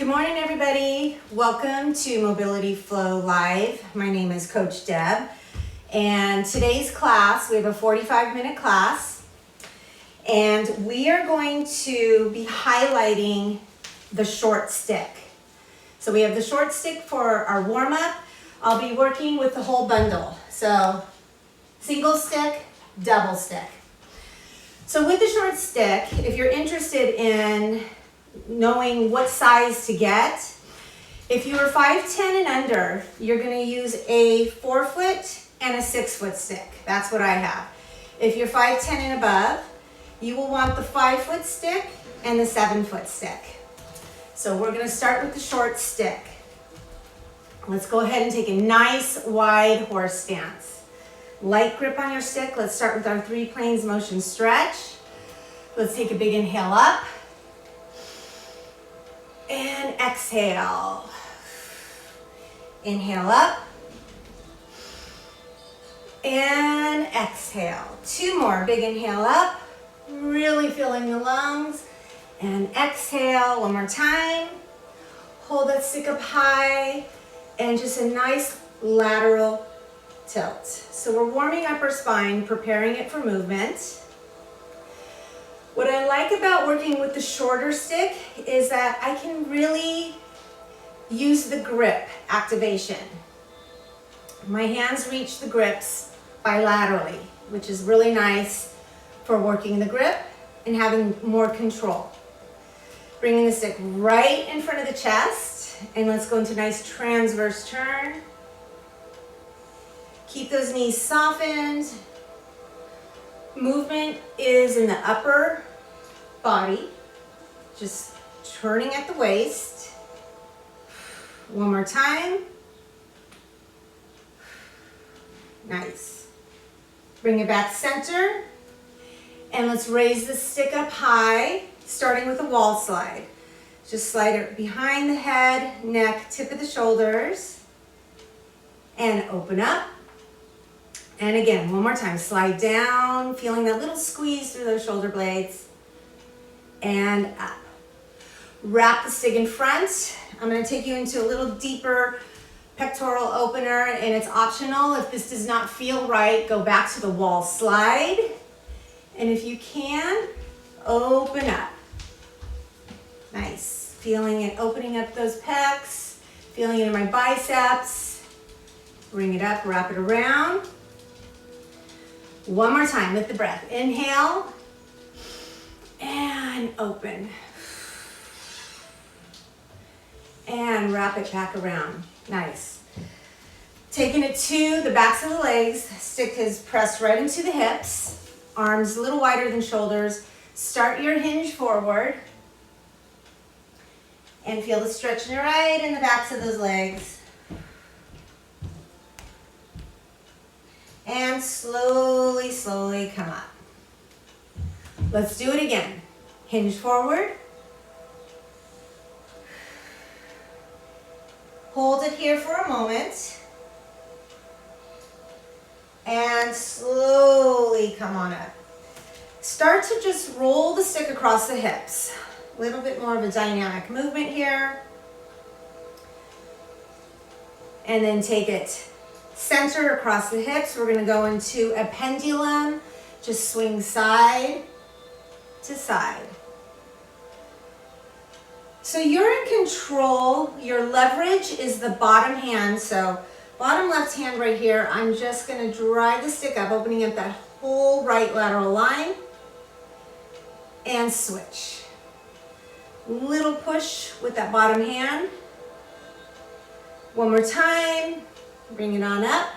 morning, everybody. Welcome to Mobility Flow Live. My name is Coach Deb, and today's class, we have a 45-minute class, and we are going to be highlighting the short stick. So we have the short stick for our warm-up. I'll be working with the whole bundle. So single stick, double stick. So with the short stick, if you're interested in knowing what size to get, if you are 5'10" and under, you're going to use a 4-foot and a 6-foot stick. That's what I have. If you're 5'10" and above, you will want the 5-foot stick and the 7-foot stick. So we're going to start with the short stick. Let's go ahead and take a nice wide horse stance. Light grip on your stick. Let's start with our 3 planes motion stretch. Let's take a big inhale up. And exhale. Inhale up. And exhale. 2 more. Big inhale up. Really filling the lungs. And exhale. 1 more time. Hold that stick up high. And just a nice lateral tilt. So we're warming up our spine, preparing it for movement. What I like about working with the shorter stick is that I can really use the grip activation. My hands reach the grips bilaterally, which is really nice for working the grip and having more control. Bringing the stick right in front of the chest, and let's go into a nice transverse turn. Keep those knees softened. Movement is in the upper body, just turning at the waist. 1 more time. Nice. Bring it back center, and let's raise the stick up high, starting with a wall slide. Just slide it behind the head, neck, tip of the shoulders, and open up. And again, 1 more time, slide down, feeling that little squeeze through those shoulder blades, and up. Wrap the stick in front. I'm gonna take you into a little deeper pectoral opener, and it's optional. If this does not feel right, go back to the wall slide. And if you can, open up. Nice, feeling it opening up those pecs, feeling it in my biceps. Bring it up, wrap it around. 1 more time with the breath. Inhale and open. And wrap it back around. Nice. Taking it to the backs of the legs. Stick is pressed right into the hips. Arms a little wider than shoulders. Start your hinge forward. And feel the stretch right in the backs of those legs. And slowly, slowly come up. Let's do it again. Hinge forward. Hold it here for a moment. And slowly come on up. Start to just roll the stick across the hips. A little bit more of a dynamic movement here. And then take it center across the hips. We're going to go into a pendulum. Just swing side to side. So you're in control. Your leverage is the bottom hand. So bottom left hand right here. I'm just going to drive the stick up, opening up that whole right lateral line. And switch. Little push with that bottom hand. 1 more time. Bring it on up.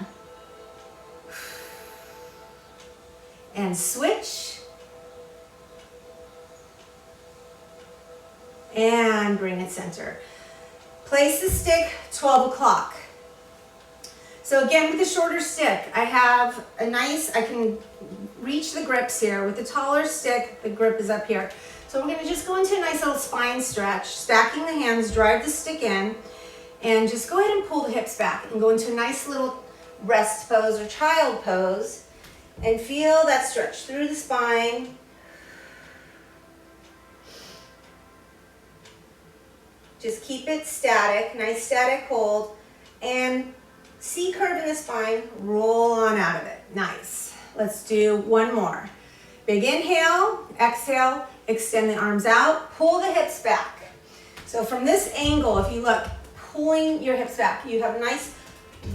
And switch. And bring it center. Place the stick 12 o'clock. So again, with the shorter stick, I have a nice, I can reach the grips here. With the taller stick, the grip is up here. So we're gonna just go into a nice little spine stretch, stacking the hands, drive the stick in, and just go ahead and pull the hips back and go into a nice little rest pose or child pose, and feel that stretch through the spine. Just keep it static, nice static hold, and C curve in the spine, roll on out of it. Nice. Let's do one more. Big inhale, exhale, extend the arms out, pull the hips back. So from this angle, if you look, pulling your hips back, you have a nice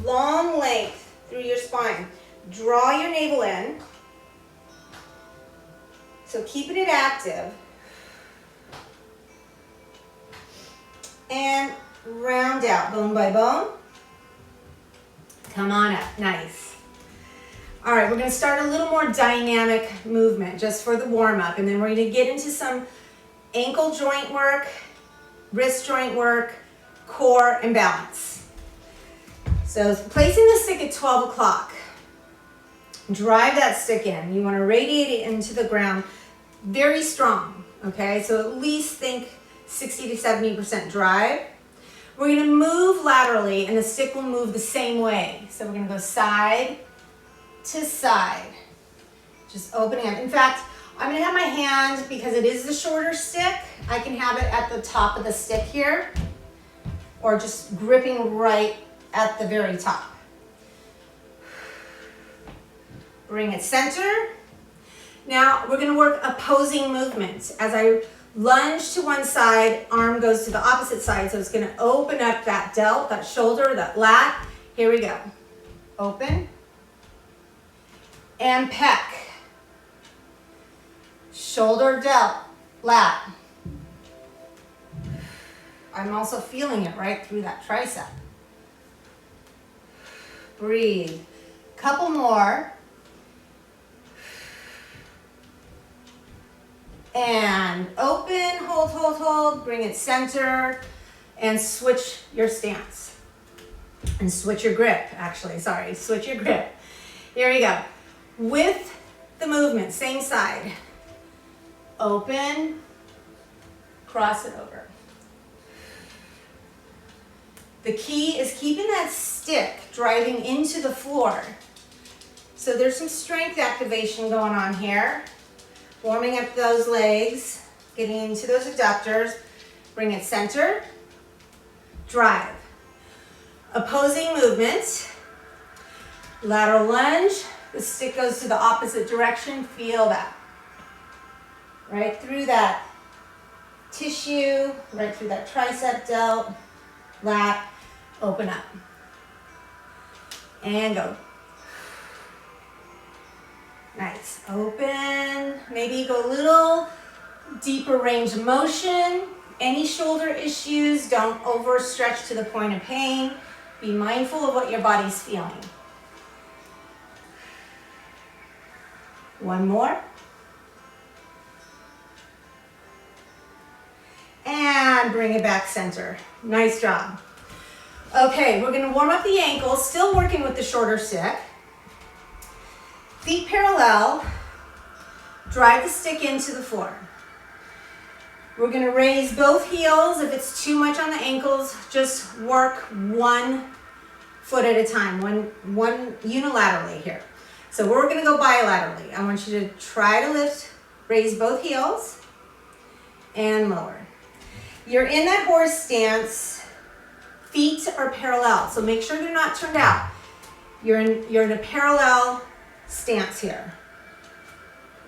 long length through your spine. Draw your navel in. So keeping it active. And round out, bone by bone. Come on up, nice. All right, we're gonna start a little more dynamic movement just for the warm up, and then we're gonna get into some ankle joint work, wrist joint work, core, and balance. So placing the stick at 12 o'clock, drive that stick in. You wanna radiate it into the ground, very strong, okay? So at least think 60 to 70% drive. We're gonna move laterally and the stick will move the same way. So we're gonna go side to side, just opening up. In fact, I'm gonna have my hand, because it is the shorter stick, I can have it at the top of the stick here, or just gripping right at the very top. Bring it center. Now we're gonna work opposing movements. As I lunge to one side, arm goes to the opposite side, so it's gonna open up that delt, that shoulder, that lat. Here we go. Open. And pec. Shoulder, delt, lat. I'm also feeling it right through that tricep. Breathe. Couple more. And open, hold, hold, hold. Bring it center and switch your stance. And switch your grip, actually, sorry, switch your grip. Here we go. With the movement, same side. Open, cross it over. The key is keeping that stick driving into the floor. So there's some strength activation going on here. Warming up those legs, getting into those adductors. Bring it center, drive. Opposing movement, lateral lunge. The stick goes to the opposite direction, feel that. Right through that tissue, right through that tricep delt, lat, open up. And go. Nice, open, maybe go a little deeper range of motion. Any shoulder issues, don't overstretch to the point of pain. Be mindful of what your body's feeling. One more. And bring it back center. Nice job. Okay, we're gonna warm up the ankles, still working with the shorter stick. Feet parallel, drive the stick into the floor. We're gonna raise both heels. If it's too much on the ankles, just work one foot at a time, one unilaterally here. So we're gonna go bilaterally. I want you to try to lift, raise both heels, and lower. You're in that horse stance, feet are parallel, so make sure they're not turned out. You're in a parallel stance here.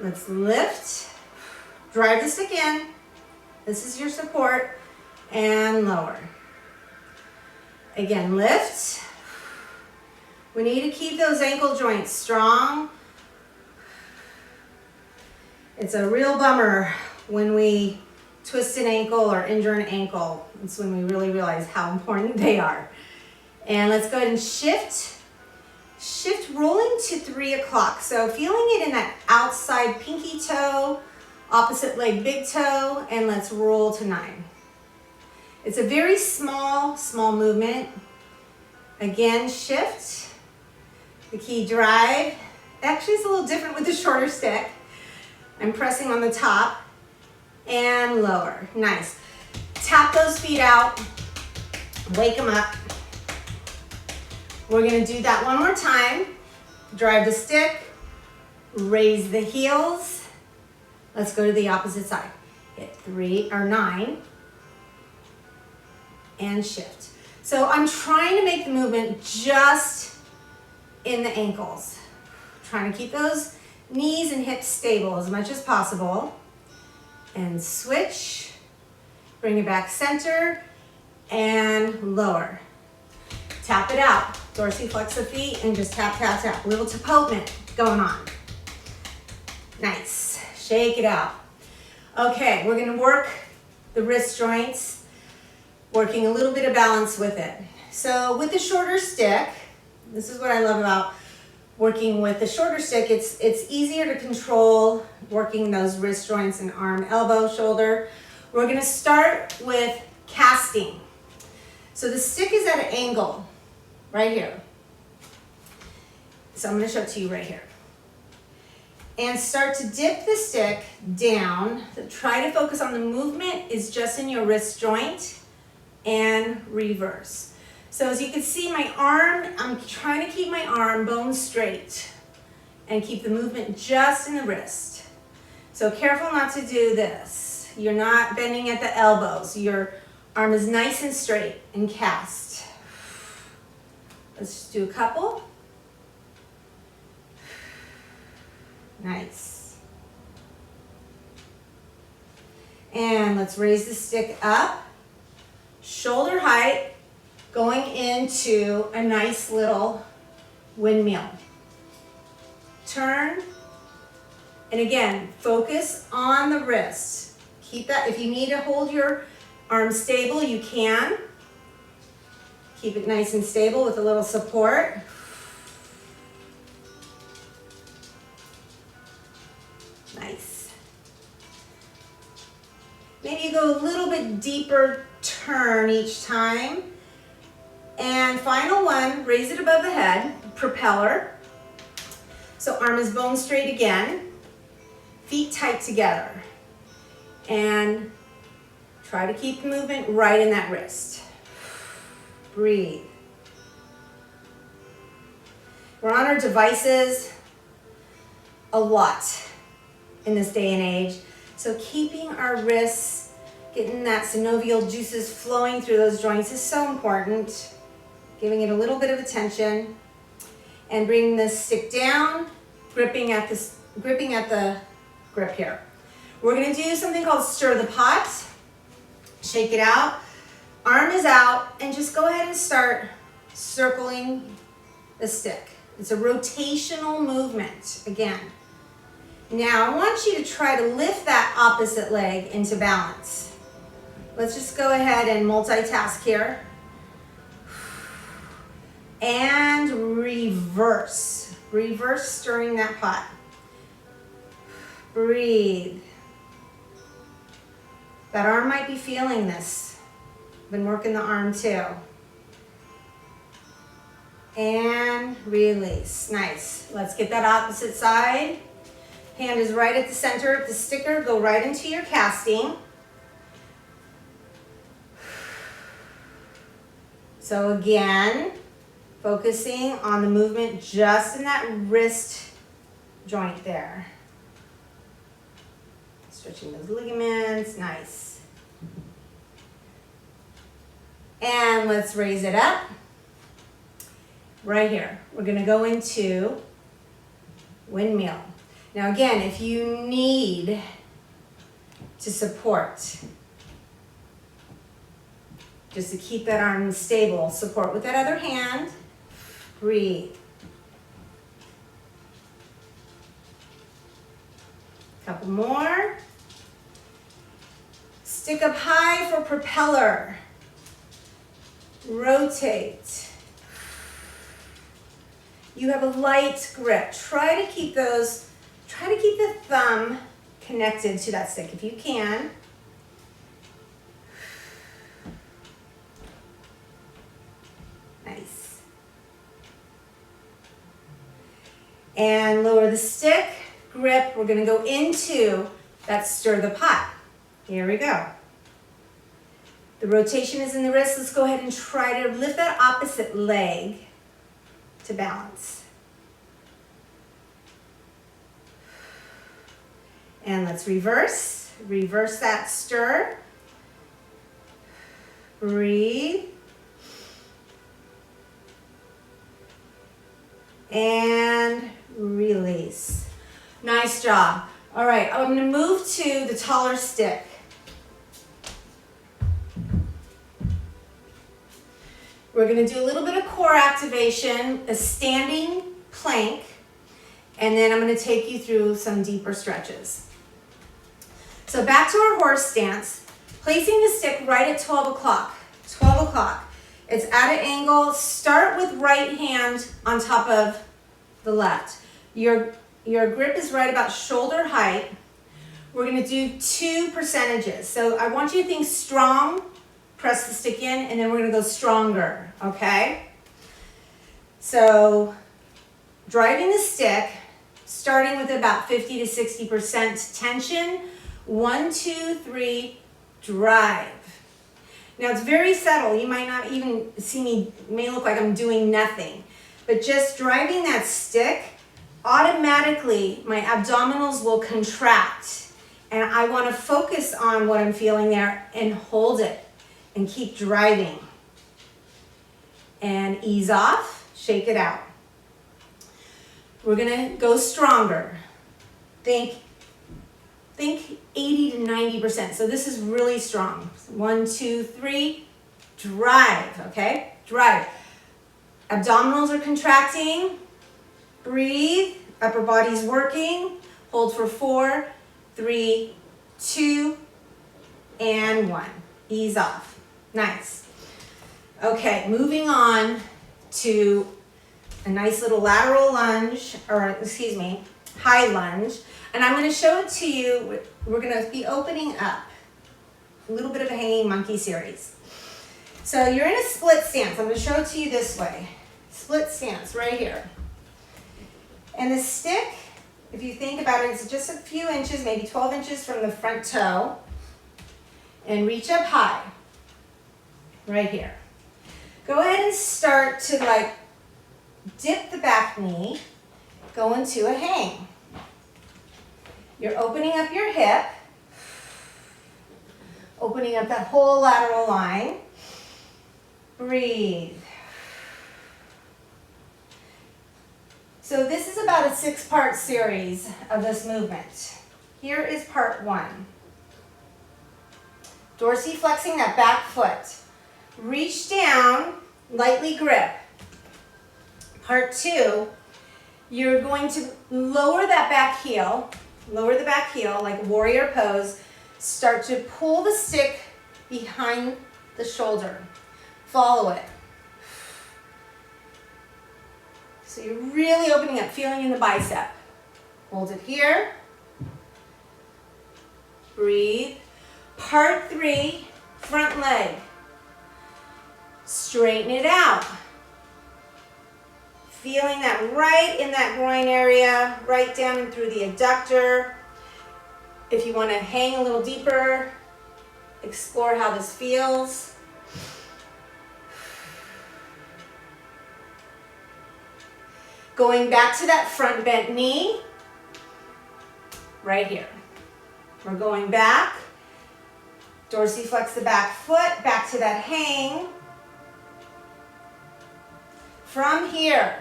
Let's lift, drive the stick in. This is your support, and lower. Again, lift. We need to keep those ankle joints strong. It's a real bummer when we twist an ankle or injure an ankle. It's when we really realize how important they are. And let's go ahead and shift. Shift rolling to 3 o'clock. So feeling it in that outside pinky toe, opposite leg big toe, and let's roll to 9. It's a very small movement. Again, shift. The key drive. Actually, it's a little different with the shorter stick. I'm pressing on the top and lower. Nice. Tap those feet out. Wake them up. We're gonna do that one more time. Drive the stick, raise the heels. Let's go to the opposite side. Hit 3 or 9. and shift. So I'm trying to make the movement just in the ankles. Trying to keep those knees and hips stable as much as possible. And switch, bring it back center, and lower. Tap it out, dorsiflex the feet, and just tap, tap, tap. Little tapotement going on. Nice, shake it out. Okay, we're gonna work the wrist joints, working a little bit of balance with it. So with the shorter stick, this is what I love about working with the shorter stick, it's easier to control working those wrist joints and arm, elbow, shoulder. We're gonna start with casting. So the stick is at an angle, right here. So I'm gonna show it to you right here. And start to dip the stick down. So try to focus on the movement is just in your wrist joint and reverse. So as you can see my arm, I'm trying to keep my arm bone straight and keep the movement just in the wrist. So careful not to do this. You're not bending at the elbows. Your arm is nice and straight and cast. Let's just do a couple. Nice. And let's raise the stick up, shoulder height, going into a nice little windmill. Turn, and again, focus on the wrist. Keep that, if you need to hold your arm stable, you can. Keep it nice and stable with a little support. Nice. Maybe you go a little bit deeper turn each time. And final one, raise it above the head, propeller. So arm is bone straight again, feet tight together. And try to keep the movement right in that wrist. Breathe. We're on our devices a lot in this day and age. So keeping our wrists, getting that synovial juices flowing through those joints is so important. Giving it a little bit of attention and bringing this stick down, gripping at the grip here. We're gonna do something called stir the pot. Shake it out, arm is out, and just go ahead and start circling the stick. It's a rotational movement, again. Now I want you to try to lift that opposite leg into balance. Let's just go ahead and multitask here. And reverse. Reverse stirring that pot. Breathe. That arm might be feeling this. Been working the arm too. And release. Nice. Let's get that opposite side. Hand is right at the center of the sticker. Go right into your casting. So again, focusing on the movement just in that wrist joint there. Stretching those ligaments, nice. And let's raise it up. Right here, we're gonna go into windmill. Now again, if you need to support, just to keep that arm stable, support with that other hand. Breathe. Couple more. Stick up high for propeller. Rotate. You have a light grip. Try to keep the thumb connected to that stick if you can. Nice. And lower the stick, grip. We're gonna go into that stir the pot. Here we go. The rotation is in the wrist. Let's go ahead and try to lift that opposite leg to balance. And let's reverse that stir. Breathe. and release. Nice job. All right, I'm gonna move to the taller stick. We're gonna do a little bit of core activation, a standing plank, and then I'm gonna take you through some deeper stretches. So back to our horse stance, placing the stick right at 12 o'clock. 12 o'clock. It's at an angle. Start with right hand on top of the left. Your grip is right about shoulder height. We're gonna do 2 percentages. So I want you to think strong, press the stick in, and then we're gonna go stronger, okay? So driving the stick, starting with about 50 to 60% tension. 1, 2, 3, drive. Now it's very subtle. You might not even see me, it may look like I'm doing nothing, but just driving that stick, automatically my abdominals will contract, and I want to focus on what I'm feeling there and hold it and keep driving. And ease off, shake it out. We're gonna go stronger. Think 80 to 90%. So this is really strong. 1, 2, 3, drive, okay? Drive. Abdominals are contracting. Breathe, upper body's working. Hold for 4, 3, 2, and 1. Ease off. Nice. Okay, moving on to a nice little lateral lunge, or excuse me, high lunge. And I'm going to show it to you. We're going to be opening up a little bit of a hanging monkey series. So you're in a split stance. I'm going to show it to you this way. Split stance right here. And the stick, if you think about it, it's just a few inches, maybe 12 inches from the front toe. And reach up high, right here. Go ahead and start to like dip the back knee, go into a hang. You're opening up your hip, opening up that whole lateral line. Breathe. So this is about a 6-part series of this movement. Here is part 1. Dorsiflexing that back foot. Reach down, lightly grip. Part 2, you're going to lower that back heel. Lower the back heel like warrior pose. Start to pull the stick behind the shoulder. Follow it. So you're really opening up, feeling in the bicep. Hold it here. Breathe. Part 3, front leg. Straighten it out. Feeling that right in that groin area, right down through the adductor. If you want to hang a little deeper, explore how this feels. Going back to that front bent knee, right here. We're going back, dorsiflex the back foot, back to that hang. From here,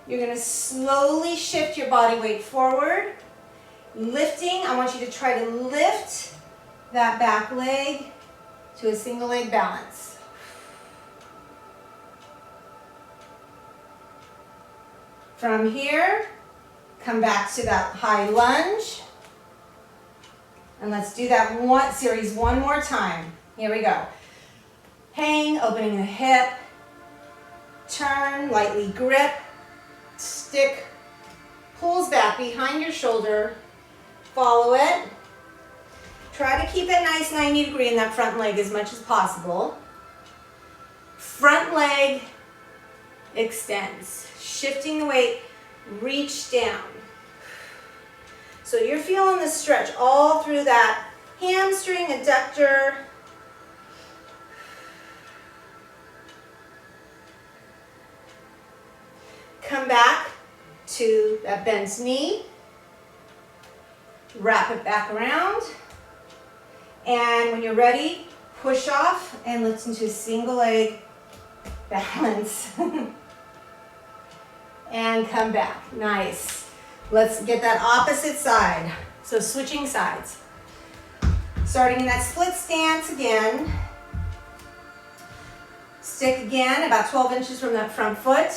you're going to slowly shift your body weight forward. Lifting, I want you to try to lift that back leg to a single leg balance. From here, come back to that high lunge. And let's do that series one more time. Here we go. Hang, opening the hip. Turn, lightly grip. Stick pulls back behind your shoulder. Follow it. Try to keep it nice 90 degree in that front leg as much as possible. Front leg extends. Shifting the weight, reach down. So you're feeling the stretch all through that hamstring, adductor. Come back to that bent knee. Wrap it back around. And when you're ready, push off and lift into a single leg balance. and come back. Nice. Let's get that opposite side. So switching sides. Starting in that split stance again. Stick again about 12 inches from that front foot.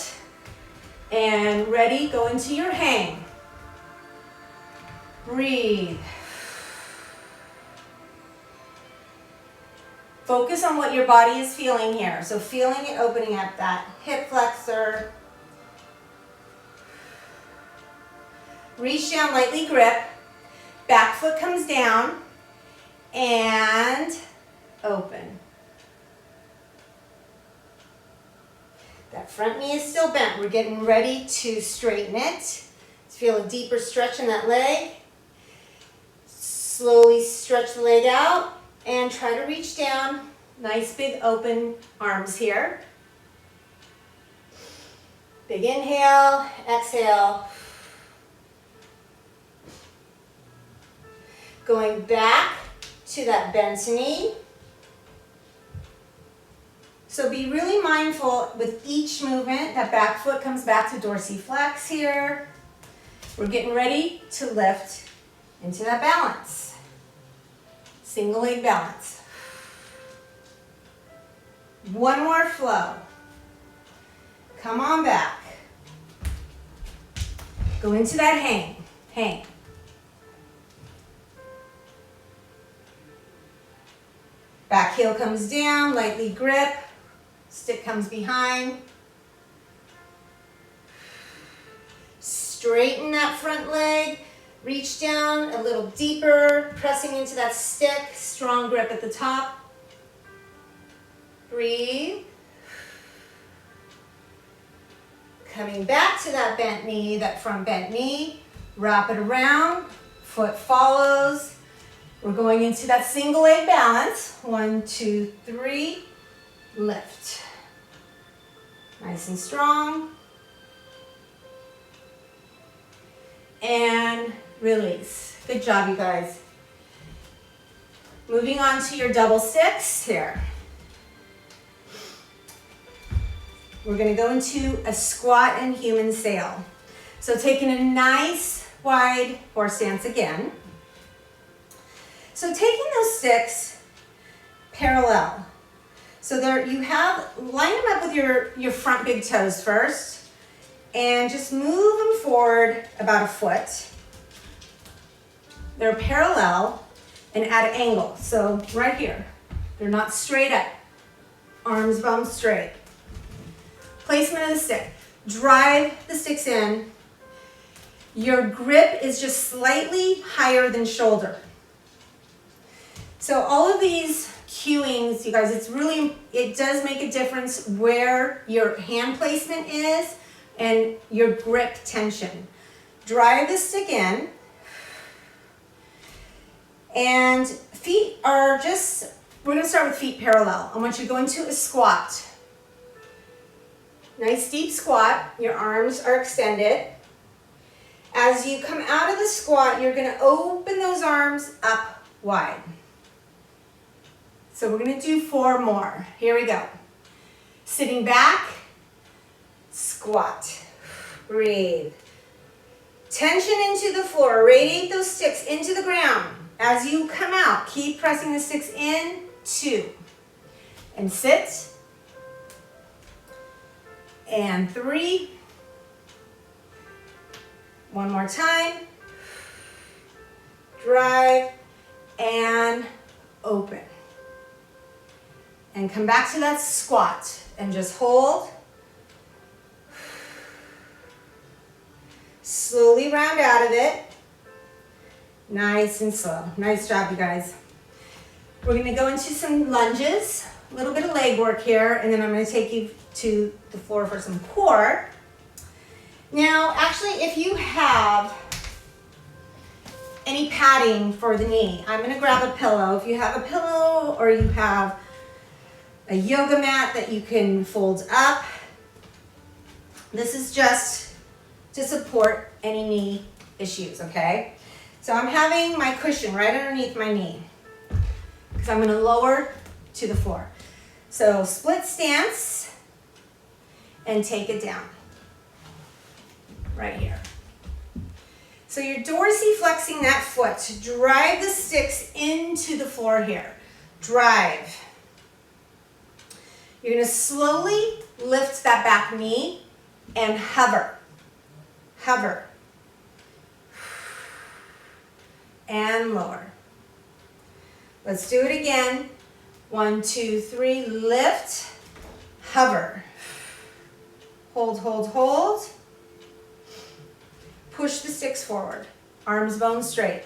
And ready, go into your hang. Breathe. Focus on what your body is feeling here. So feeling it opening up that hip flexor. Reach down, lightly grip. Back foot comes down and open. That front knee is still bent. We're getting ready to straighten it. Let's feel a deeper stretch in that leg. Slowly stretch the leg out and try to reach down. Nice big open arms here. Big inhale, exhale. Going back to that bent knee. So be really mindful with each movement. That back foot comes back to dorsiflex here. We're getting ready to lift into that balance. Single leg balance. One more flow. Come on back. Go into that hang. Hang. Back heel comes down, lightly grip. Stick comes behind. Straighten that front leg. Reach down a little deeper, pressing into that stick. Strong grip at the top. Breathe. Coming back to that bent knee, that front bent knee. Wrap it around. Foot follows. We're going into that single leg balance. 1, 2, 3. Lift. Nice and strong. And release. Good job, you guys. Moving on to your double sticks here. We're going to go into a squat and human sail. So taking a nice wide horse stance again. So taking those sticks parallel. So there you have, line them up with your front big toes first and just move them forward about a foot. They're parallel and at an angle. So right here, they're not straight up. Arms bum straight. Placement of the stick. Drive the sticks in. Your grip is just slightly higher than shoulder. So all of these cueings, you guys, it does make a difference where your hand placement is and your grip tension. Drive the stick in. And feet are just, we're going to start with feet parallel. I want you to go into a squat. Nice deep squat. Your arms are extended. As you come out of the squat, you're going to open those arms up wide. So we're going to do 4 more. Here we go. Sitting back, squat. Breathe. Tension into the floor. Radiate those sticks into the ground. As you come out, keep pressing the sticks in. 2. And sit. And 3. One more time. Drive and open. And come back to that squat and just hold. Slowly round out of it. Nice and slow. Nice job, you guys. We're going to go into some lunges, a little bit of leg work here, and then I'm going to take you to the floor for some core. Now, actually, if you have any padding for the knee, I'm going to grab a pillow. If you have a pillow or you have a yoga mat that you can fold up, this is just to support any knee issues, okay? So I'm having my cushion right underneath my knee because I'm going to lower to the floor. So split stance and take it down. right here. So you're dorsiflexing that foot to drive the sticks into the floor here. Drive. You're going to slowly lift that back knee and hover. Hover. And lower. Let's do it again. 1, 2, 3, lift, hover. Hold, hold, hold. Push the sticks forward. Arms bone straight.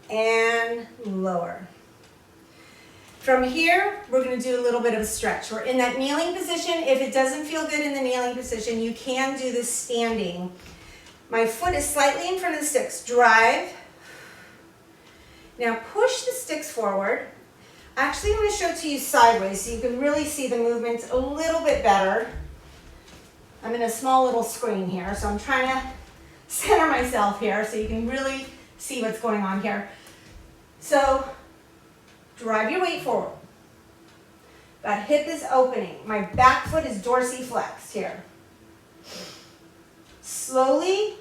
And lower. From here, we're going to do a little bit of a stretch. We're in that kneeling position. If it doesn't feel good in the kneeling position, you can do this standing. My foot is slightly in front of the sticks. Drive. Now push the sticks forward. Actually, I'm going to show it to you sideways so you can really see the movements a little bit better. I'm in a small little screen here, so I'm trying to center myself here so you can really see what's going on here. So drive your weight forward. That hip is opening. My back foot is dorsiflexed here. Slowly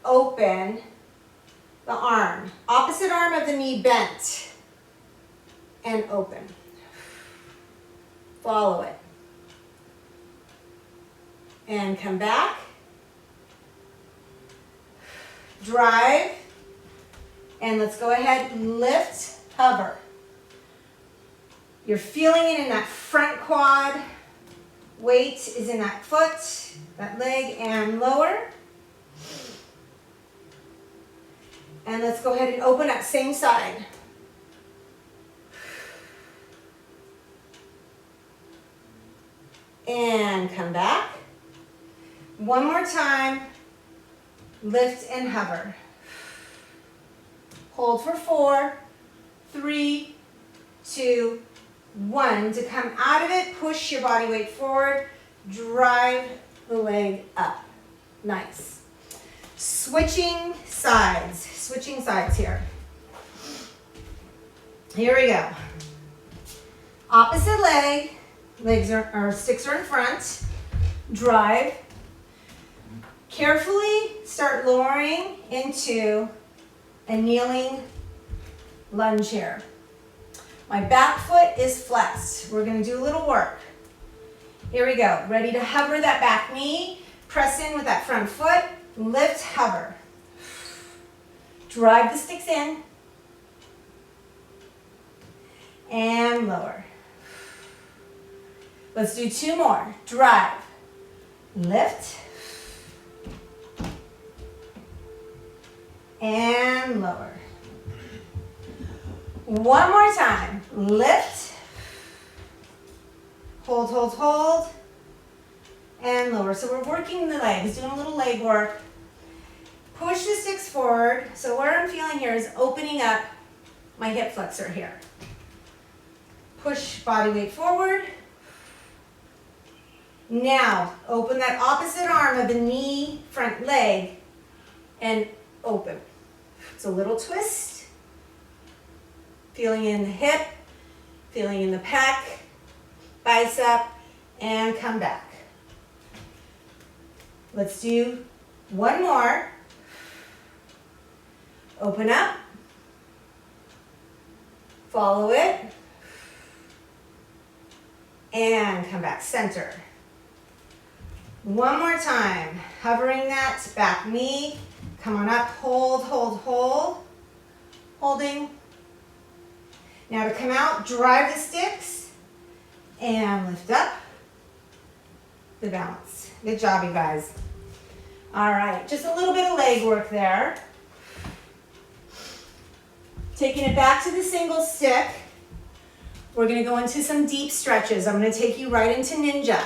open the arm. Opposite arm of the knee bent. And open. Follow it. And come back. Drive. And let's go ahead and lift, hover. You're feeling it in that front quad. Weight is in that foot, that leg, and lower. And let's go ahead and open up, same side. And come back. One more time. Lift and hover. Hold for 4, 3, 2, 1. To come out of it, push your body weight forward. Drive the leg up. Nice. Switching sides here. Here we go. Opposite leg, sticks are in front. Drive. Carefully start lowering into a kneeling lunge here. My back foot is flexed. We're going to do a little work. Here we go. Ready to hover that back knee. Press in with that front foot. Lift, hover. Drive the sticks in. And lower. Let's do 2 more. Drive. Lift. And lower. One more time. Lift. Hold, hold, hold. And lower. So we're working the legs, doing a little leg work. Push the sticks forward. So what I'm feeling here is opening up my hip flexor here. Push body weight forward. Now, open that opposite arm of the knee, front leg, and open. It's a little twist. Feeling in the hip, feeling in the pec, bicep, and come back. Let's do 1 more. Open up. Follow it. And come back, center. 1 more time. Hovering that back knee. Come on up, hold, hold, hold. Holding. Now to come out, drive the sticks and lift up the balance. Good job, you guys. All right, just a little bit of leg work there. Taking it back to the single stick. We're gonna go into some deep stretches. I'm gonna take you right into ninja.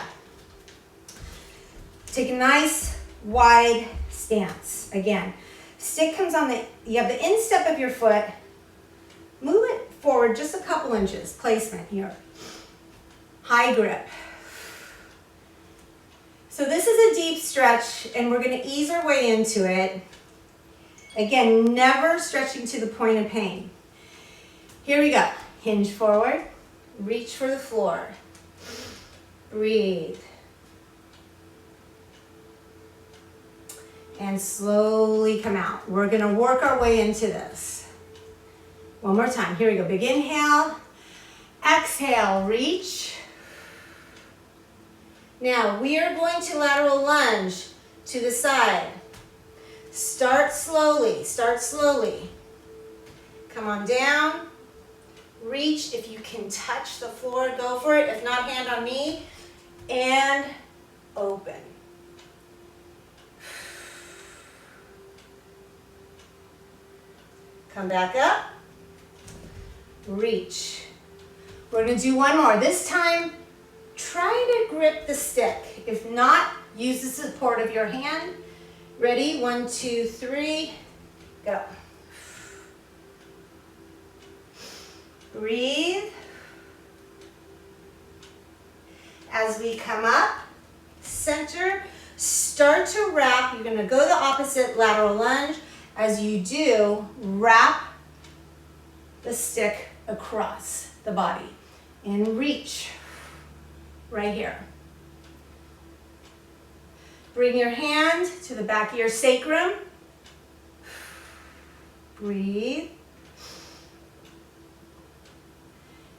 Take a nice wide stance. Again, stick comes on you have the instep of your foot. Move it forward just a couple inches. Placement here. High grip. So this is a deep stretch and we're gonna ease our way into it. Again, never stretching to the point of pain. Here we go. Hinge forward. Reach for the floor. Breathe. And slowly come out. We're gonna work our way into this. One more time, here we go. Big inhale, exhale, reach. Now we are going to lateral lunge to the side. Start slowly, start slowly. Come on down, reach. If you can touch the floor, go for it. If not, hand on knee, and open. Come back up, reach. We're gonna do one more. This time, try to grip the stick. If not, use the support of your hand. Ready? 1, 2, 3, go. Breathe. As we come up, center, start to wrap. You're gonna go the opposite, lateral lunge. As you do, wrap the stick across the body and reach right here. Bring your hand to the back of your sacrum. Breathe.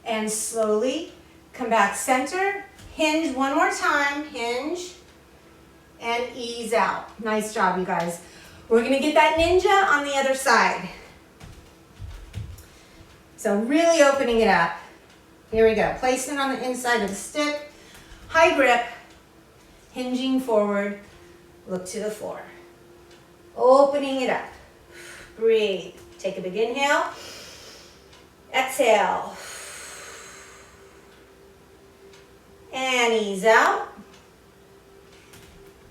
And slowly come back center. Hinge one more time, hinge, and ease out. Nice job, you guys. We're gonna get that ninja on the other side. So really opening it up. Here we go. Placement on the inside of the stick. High grip. Hinging forward. Look to the floor. Opening it up. Breathe. Take a big inhale. Exhale. And ease out.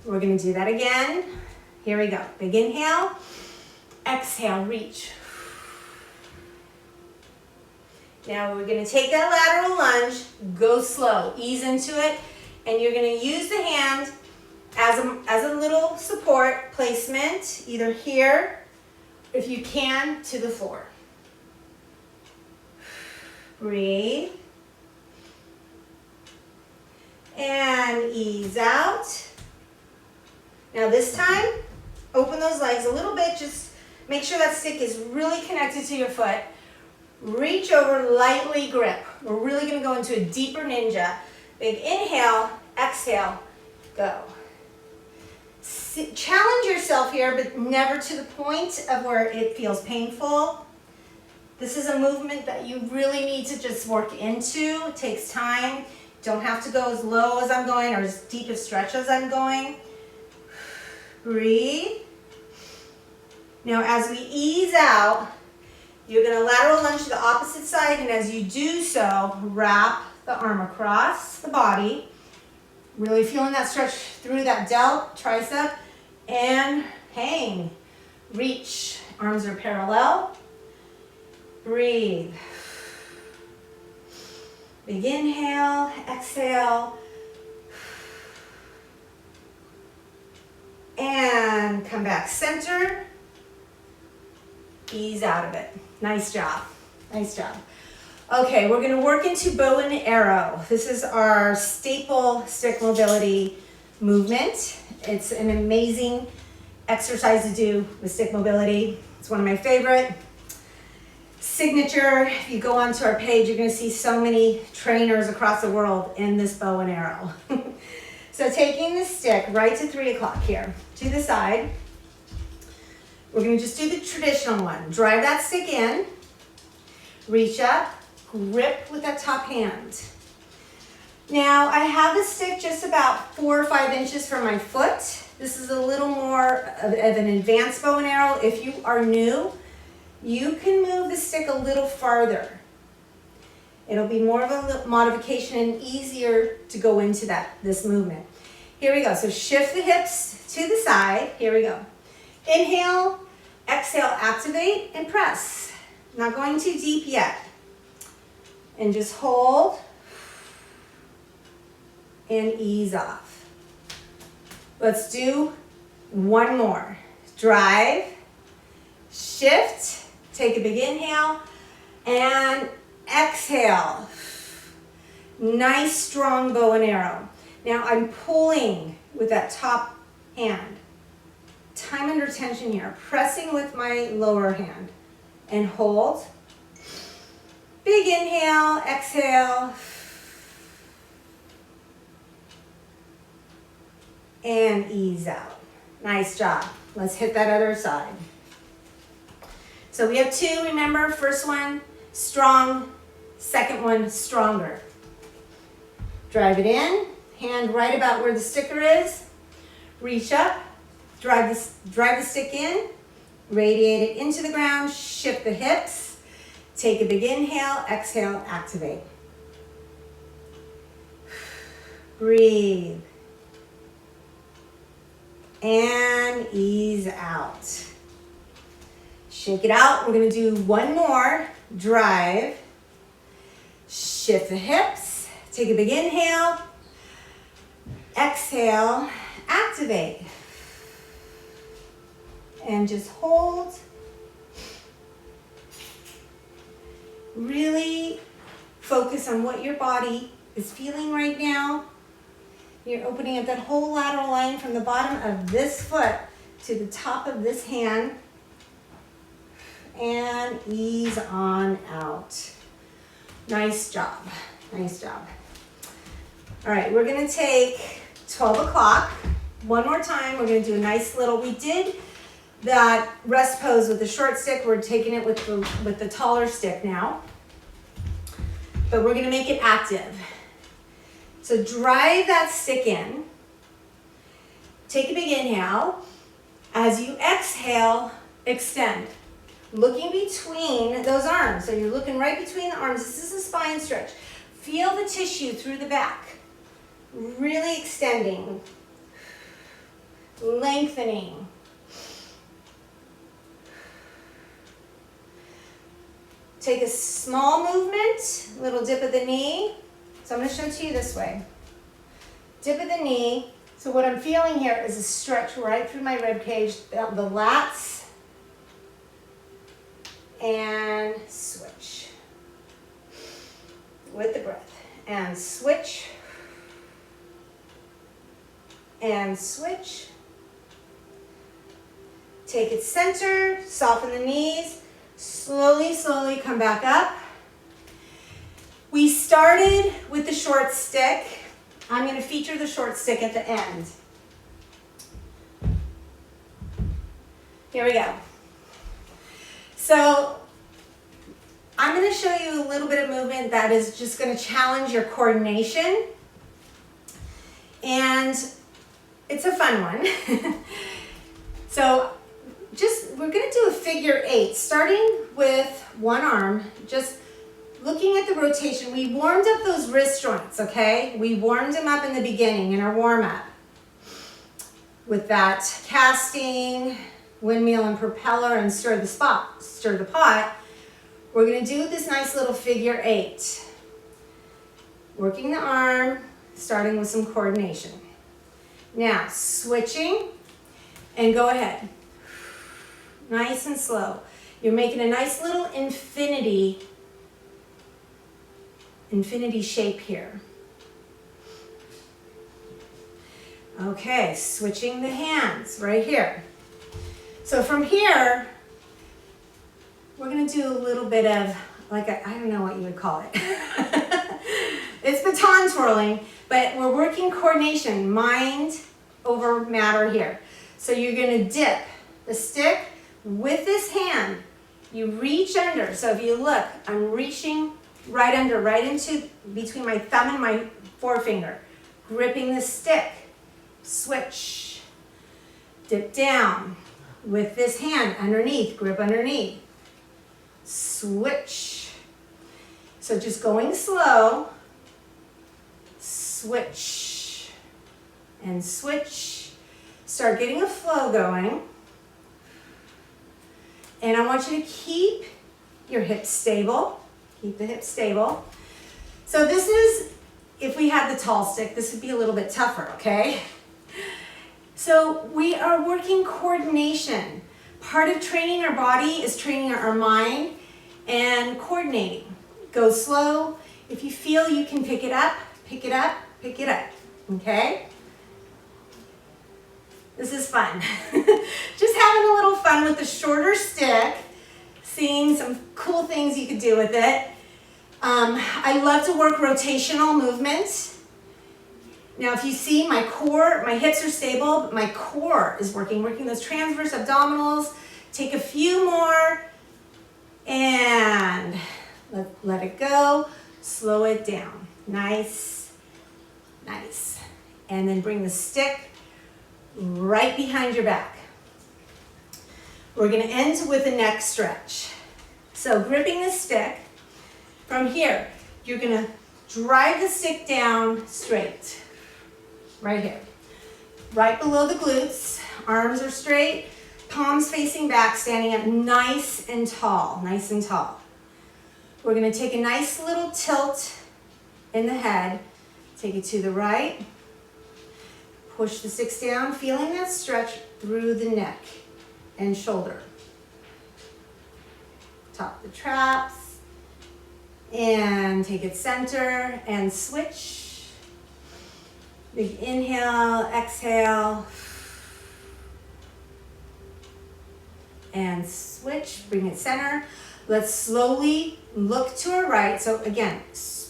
We're gonna do that again. Here we go. Big inhale. Exhale, reach. Now we're gonna take that lateral lunge, go slow, ease into it, and you're gonna use the hand as a little support placement, either here, if you can, to the floor. Breathe. And ease out. Now this time, open those legs a little bit, just make sure that stick is really connected to your foot. Reach over, lightly grip. We're really gonna go into a deeper ninja. Big inhale, exhale, go. Challenge yourself here, but never to the point of where it feels painful. This is a movement that you really need to just work into. It takes time. Don't have to go as low as I'm going or as deep a stretch as I'm going. Breathe. Now as we ease out, you're gonna lateral lunge to the opposite side, and as you do so, wrap the arm across the body. Really feeling that stretch through that delt, tricep, and hang. Reach, arms are parallel. Breathe. Big inhale, exhale. And come back center. Ease out of it. Nice job. Nice job. Okay, we're gonna work into bow and arrow. This is our staple stick mobility movement. It's an amazing exercise to do with stick mobility. It's one of my favorite. Signature. If you go onto our page, you're gonna see so many trainers across the world in this bow and arrow. So taking the stick right to 3 o'clock here, to the side. We're gonna just do the traditional one. Drive that stick in, reach up, grip with that top hand. Now I have the stick just about 4 or 5 inches from my foot. This is a little more of an advanced bow and arrow. If you are new, you can move the stick a little farther. It'll be more of a modification and easier to go into this movement. Here we go. So shift the hips to the side. Here we go. Inhale, exhale, activate, and press. Not going too deep yet. And just hold and ease off. Let's do one more. Drive, shift, take a big inhale, and exhale. Nice strong bow and arrow. Now I'm pulling with that top hand. Time under tension here, pressing with my lower hand. And hold. Big inhale, exhale. And ease out. Nice job. Let's hit that other side. So we have two, remember, first one, strong, second one, stronger. Drive it in, hand right about where the sticker is. Reach up, drive the stick in, radiate it into the ground, shift the hips. Take a big inhale, exhale, activate. Breathe. And ease out. Shake it out. We're going to do one more. Drive. Shift the hips. Take a big inhale. Exhale. Activate. And just hold. Really focus on what your body is feeling right now. You're opening up that whole lateral line from the bottom of this foot to the top of this hand. And ease on out. Nice job. Nice job. All right, we're going to take 12 o'clock. One more time. We're going to do a nice little, we did that rest pose with the short stick. We're taking it with the taller stick now. But we're going to make it active. So drive that stick in. Take a big inhale. As you exhale, extend. Looking between those arms. So you're looking right between the arms. This is a spine stretch. Feel the tissue through the back. Really extending. Lengthening. Take a small movement, little dip of the knee. So I'm going to show it to you this way. Dip of the knee. So what I'm feeling here is a stretch right through my rib cage, the lats, and switch with the breath. And switch, and switch. Take it center, soften the knees, slowly, slowly come back up. We started with the short stick. I'm going to feature the short stick at the end. Here we go. So I'm going to show you a little bit of movement that is just going to challenge your coordination. And it's a fun one. So we're going to do a figure 8, starting with one arm, just looking at the rotation. We warmed up those wrist joints, okay? We warmed them up in the beginning in our warm-up with that casting, windmill and propeller, and stir the pot. We're going to do this nice little figure 8. Working the arm, starting with some coordination. Now, switching, and go ahead. Nice and slow. You're making a nice little infinity shape here. Okay, switching the hands right here. So from here, we're going to do a little bit of, like, I don't know what you would call it. It's baton twirling, but we're working coordination, mind over matter here. So you're going to dip the stick with this hand. You reach under. So if you look, I'm reaching right under, right into between my thumb and my forefinger. Gripping the stick. Switch. Dip down with this hand underneath. Grip underneath. Switch. So just going slow. Switch. And switch. Start getting a flow going. And I want you to keep your hips stable. Keep the hips stable. So this is, if we had the tall stick, this would be a little bit tougher, okay? So we are working coordination. Part of training our body is training our mind and coordinating. Go slow. If you feel you can pick it up, pick it up, pick it up, okay? This is fun. Just having a little fun with the shorter stick, seeing some cool things you could do with it. I love to work rotational movements. Now, if you see my core, my hips are stable, but my core is working those transverse abdominals. Take a few more and let it go. Slow it down. Nice, nice. And then bring the stick right behind your back. We're going to end with a neck stretch. So gripping the stick, from here, you're going to drive the stick down straight. Right here. Right below the glutes. Arms are straight. Palms facing back, standing up nice and tall. Nice and tall. We're going to take a nice little tilt in the head. Take it to the right. Push the sticks down, feeling that stretch through the neck and shoulder. Top the traps. And take it center and switch. Big inhale, exhale. And switch, bring it center. Let's slowly look to our right. So again,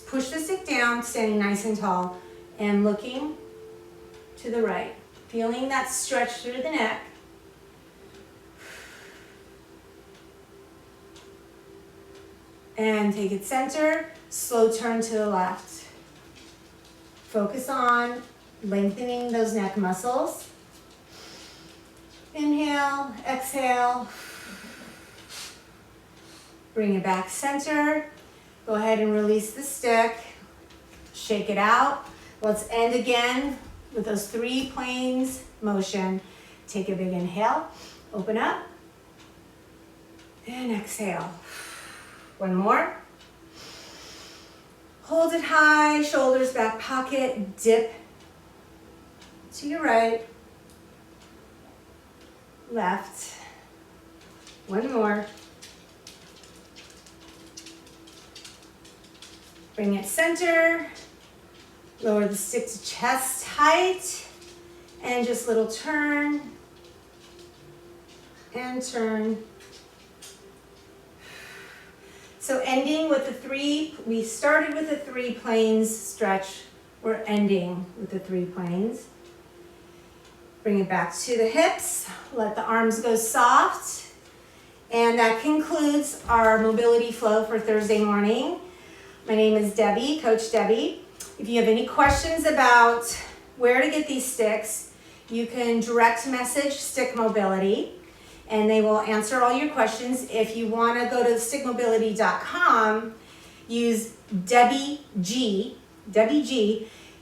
push the stick down, standing nice and tall, and looking to the right. Feeling that stretch through the neck. And take it center, slow turn to the left. Focus on lengthening those neck muscles. Inhale, exhale. Bring it back center. Go ahead and release the stick. Shake it out. Let's end again with those 3 planes motion. Take a big inhale. Open up. And exhale. One more. Hold it high, shoulders back pocket, dip to your right, left. One more. Bring it center, lower the stick to chest height, and just little turn and turn. So ending with the 3, we started with the 3 planes stretch. We're ending with the 3 planes. Bring it back to the hips. Let the arms go soft. And that concludes our mobility flow for Thursday morning. My name is Debbie, Coach Debbie. If you have any questions about where to get these sticks, you can direct message Stick Mobility, and they will answer all your questions. If you want to go to stickmobility.com, use Debbie G.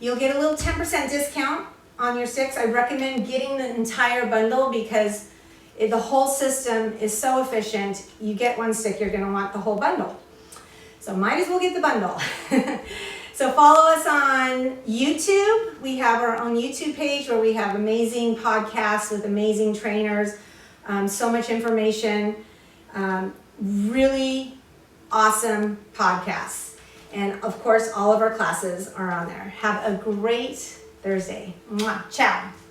You'll get a little 10% discount on your sticks. I recommend getting the entire bundle because the whole system is so efficient. You get one stick, you're going to want the whole bundle. So might as well get the bundle. So follow us on YouTube. We have our own YouTube page where we have amazing podcasts with amazing trainers. So much information, really awesome podcasts. And of course, all of our classes are on there. Have a great Thursday. Mwah. Ciao.